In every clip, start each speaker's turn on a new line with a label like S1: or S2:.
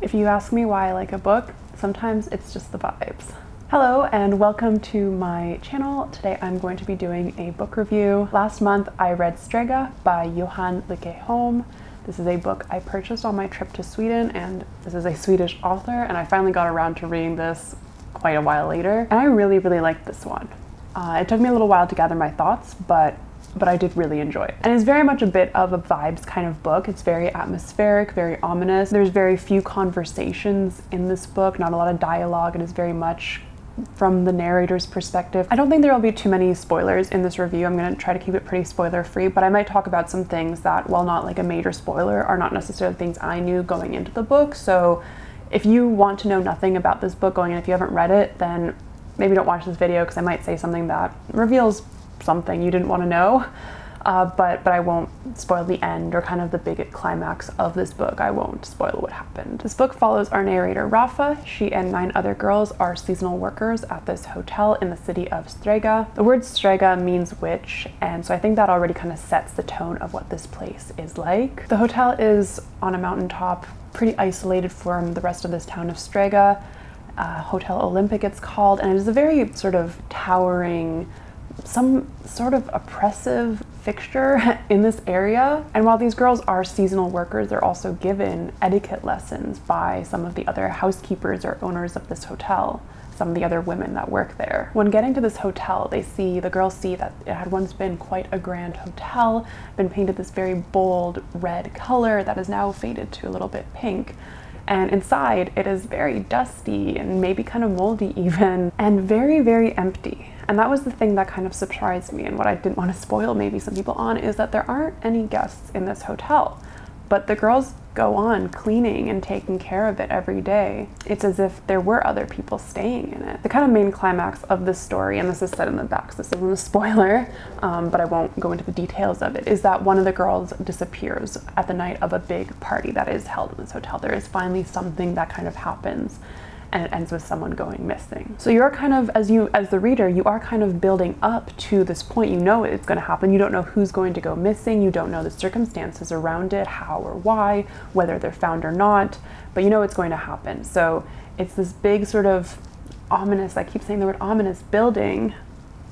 S1: If you ask me why I like a book, sometimes it's just the vibes. Hello and welcome to my channel. Today I'm going to be doing a book review. Last month I read Strega by Johanne Lykke Holm. This is a book I purchased on my trip to Sweden, and this is a Swedish author, and I finally got around to reading this quite a while later, and I really liked this one. It took me a little while to gather my thoughts, but I did really enjoy it. And it's very much a bit of a vibes kind of book. It's very atmospheric, very ominous. There's very few conversations in this book, not a lot of dialogue. It is very much from the narrator's perspective. I don't think there will be too many spoilers in this review. I'm going to try to keep it pretty spoiler free, but I might talk about some things that, while not like a major spoiler, are not necessarily things I knew going into the book. So if you want to know nothing about this book going in, if you haven't read it, then maybe don't watch this video because I might say something that reveals something you didn't want to know, but I won't spoil the end or kind of the big climax of this book. I won't spoil what happened. This book follows our narrator Rafa. She and 9 other girls are seasonal workers at this hotel in the city of Strega. The word Strega means witch, and so I think that already kind of sets the tone of what this place is like. The hotel is on a mountaintop, pretty isolated from the rest of this town of Strega. Hotel Olympic it's called, and it is a very sort of towering, some sort of oppressive fixture in this area. And while these girls are seasonal workers, they're also given etiquette lessons by some of the other housekeepers or owners of this hotel, some of the other women that work there. When getting to this hotel, the girls see that it had once been quite a grand hotel, been painted this very bold red color that is now faded to a little bit pink. And inside it is very dusty and maybe kind of moldy even, and very empty. And that was the thing that kind of surprised me, and what I didn't want to spoil maybe some people on, is that there aren't any guests in this hotel, but the girls go on cleaning and taking care of it every day. It's as if there were other people staying in it. The kind of main climax of this story, and this is said in the back, so this isn't a spoiler, but I won't go into the details of it, is that one of the girls disappears at the night of a big party that is held in this hotel. There is finally something that kind of happens, and it ends with someone going missing. So you're kind of, as the reader, you are kind of building up to this point. You know it's going to happen. You don't know who's going to go missing. You don't know the circumstances around it, how or why, whether they're found or not, but you know it's going to happen. So it's this big sort of ominous, I keep saying the word ominous, building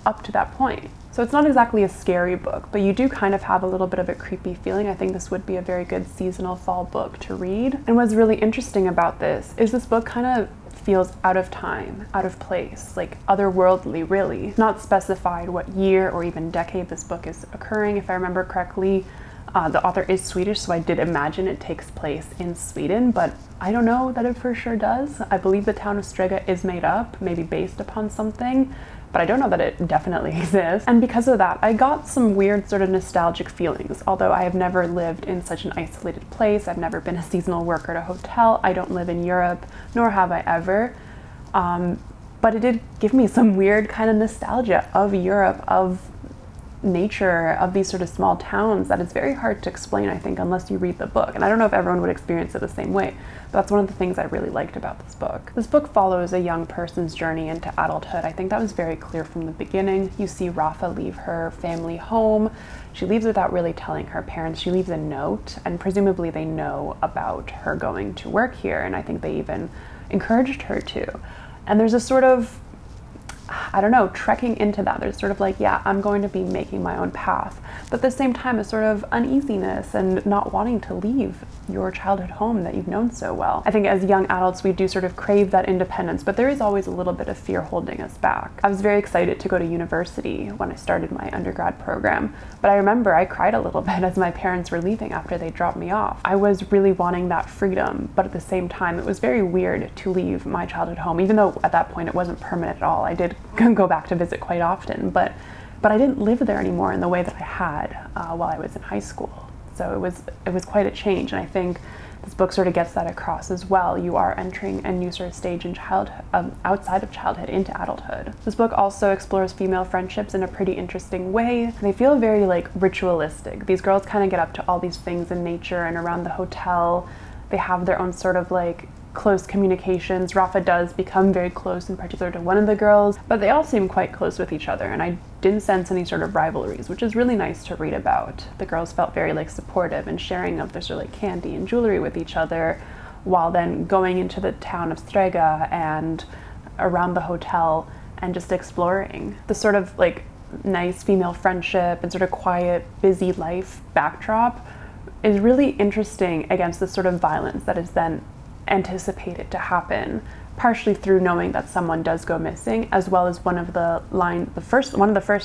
S1: up to that point. So it's not exactly a scary book, but you do kind of have a little bit of a creepy feeling. I think this would be a very good seasonal fall book to read. And what's really interesting about this is this book kind of feels out of time, out of place, like otherworldly really. It's not specified what year or even decade this book is occurring. If I remember correctly, the author is Swedish, so I did imagine it takes place in Sweden, but I don't know that it for sure does. I believe the town of Strega is made up, maybe based upon something, but I don't know that it definitely exists. And because of that, I got some weird sort of nostalgic feelings. Although I have never lived in such an isolated place, I've never been a seasonal worker at a hotel, I don't live in Europe, nor have I ever. But it did give me some weird kind of nostalgia of Europe, of nature, of these sort of small towns that is very hard to explain, I think, unless you read the book. And I don't know if everyone would experience it the same way, but that's one of the things I really liked about this book. This book follows a young person's journey into adulthood. I think that was very clear from the beginning. You see Rafa leave her family home. She leaves without really telling her parents. She leaves a note, and presumably they know about her going to work here, and I think they even encouraged her to. And there's a sort of, I don't know, trekking into that. There's sort of like, yeah, I'm going to be making my own path. But at the same time, a sort of uneasiness and not wanting to leave your childhood home that you've known so well. I think as young adults, we do sort of crave that independence, but there is always a little bit of fear holding us back. I was very excited to go to university when I started my undergrad program, but I remember I cried a little bit as my parents were leaving after they dropped me off. I was really wanting that freedom, but at the same time, it was very weird to leave my childhood home, even though at that point it wasn't permanent at all. I did go back to visit quite often, but I didn't live there anymore in the way that I had while I was in high school. So it was quite a change, and I think this book sort of gets that across as well. You are entering a new sort of stage in childhood, outside of childhood into adulthood. This book also explores female friendships in a pretty interesting way. They feel very like ritualistic. These girls kind of get up to all these things in nature and around the hotel. They have their own sort of like close communications. Rafa does become very close, in particular to one of the girls, but they all seem quite close with each other, and I didn't sense any sort of rivalries, which is really nice to read about. The girls felt very like supportive and sharing of their sort of like candy and jewelry with each other, while then going into the town of Strega and around the hotel and just exploring. The sort of like nice female friendship and sort of quiet, busy life backdrop is really interesting against the sort of violence that is then anticipated to happen, partially through knowing that someone does go missing, as well as one of the first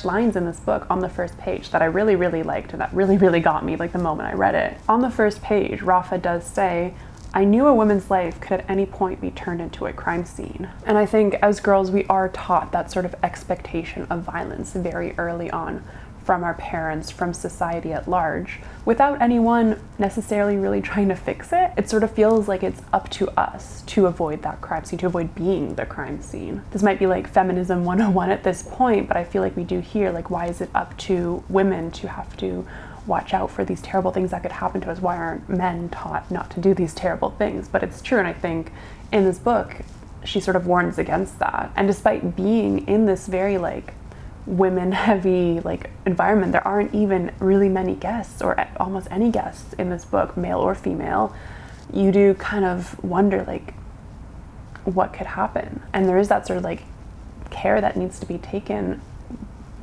S1: lines in this book on the first page that I really, really liked, and that really, really got me like the moment I read it. On the first page, Rafa does say, "I knew a woman's life could at any point be turned into a crime scene." And I think as girls, we are taught that sort of expectation of violence very early on from our parents, from society at large, without anyone necessarily really trying to fix it. It sort of feels like it's up to us to avoid that crime scene, to avoid being the crime scene. This might be like feminism 101 at this point, but I feel like we do here, like, why is it up to women to have to watch out for these terrible things that could happen to us? Why aren't men taught not to do these terrible things? But it's true, and I think in this book, she sort of warns against that. And despite being in this very like women heavy like environment, there aren't even really many guests, or almost any guests in this book, male or female. You do kind of wonder like what could happen, and there is that sort of like care that needs to be taken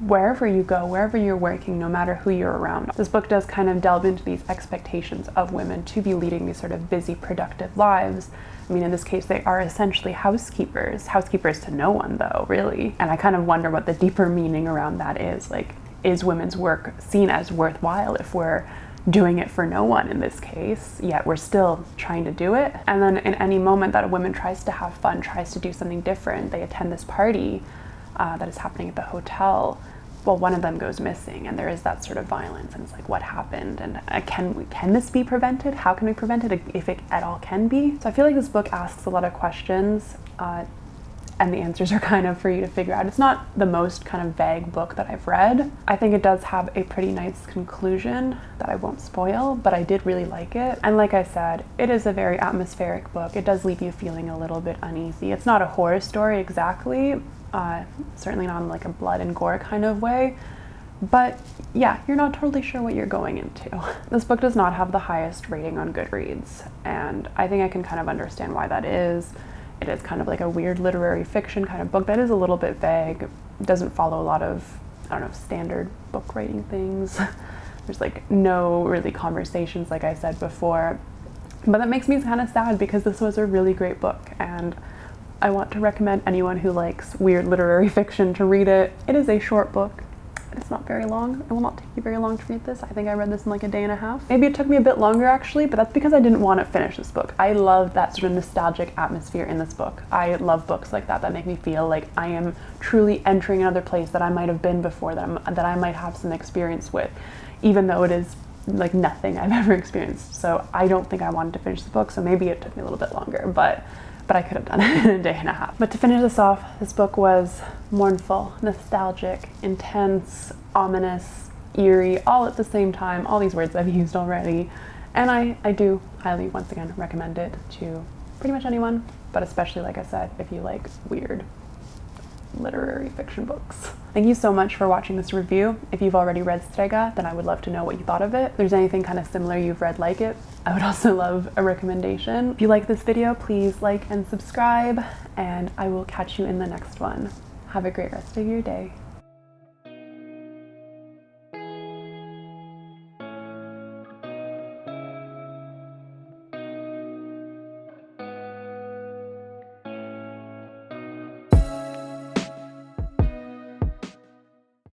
S1: wherever you go, wherever you're working, no matter who you're around. This book does kind of delve into these expectations of women to be leading these sort of busy, productive lives. I mean, in this case, they are essentially housekeepers to no one though, really. And I kind of wonder what the deeper meaning around that is. Like, is women's work seen as worthwhile if we're doing it for no one in this case, yet we're still trying to do it? And then in any moment that a woman tries to have fun, tries to do something different, they attend this party that is happening at the hotel, well, one of them goes missing, and there is that sort of violence, and it's like, what happened? And can this be prevented? How can we prevent it, if it at all can be? So I feel like this book asks a lot of questions, and the answers are kind of for you to figure out. It's not the most kind of vague book that I've read. I think it does have a pretty nice conclusion that I won't spoil, but I did really like it. And like I said, it is a very atmospheric book. It does leave you feeling a little bit uneasy. It's not a horror story exactly, certainly not in like a blood and gore kind of way, but yeah, you're not totally sure what you're going into. This book does not have the highest rating on Goodreads, and I think I can kind of understand why that is. It is kind of like a weird literary fiction kind of book that is a little bit vague. It doesn't follow a lot of, I don't know, standard book rating things. There's like no really conversations, like I said before, but that makes me kind of sad because this was a really great book, and I want to recommend anyone who likes weird literary fiction to read it. It is a short book. It's not very long. It will not take you very long to read this. I think I read this in like a day and a half. Maybe it took me a bit longer actually, but that's because I didn't want to finish this book. I love that sort of nostalgic atmosphere in this book. I love books like that make me feel like I am truly entering another place that I might have been before, that I might have some experience with, even though it is like nothing I've ever experienced. So I don't think I wanted to finish the book, so maybe it took me a little bit longer, but I could have done it in a day and a half. But to finish this off, this book was mournful, nostalgic, intense, ominous, eerie, all at the same time, all these words I've used already. And I do highly, once again, recommend it to pretty much anyone, but especially, like I said, if you like weird literary fiction books. Thank you so much for watching this review. If you've already read Strega, then I would love to know what you thought of it. If there's anything kind of similar you've read like it, I would also love a recommendation. If you like this video, please like and subscribe, and I will catch you in the next one. Have a great rest of your day.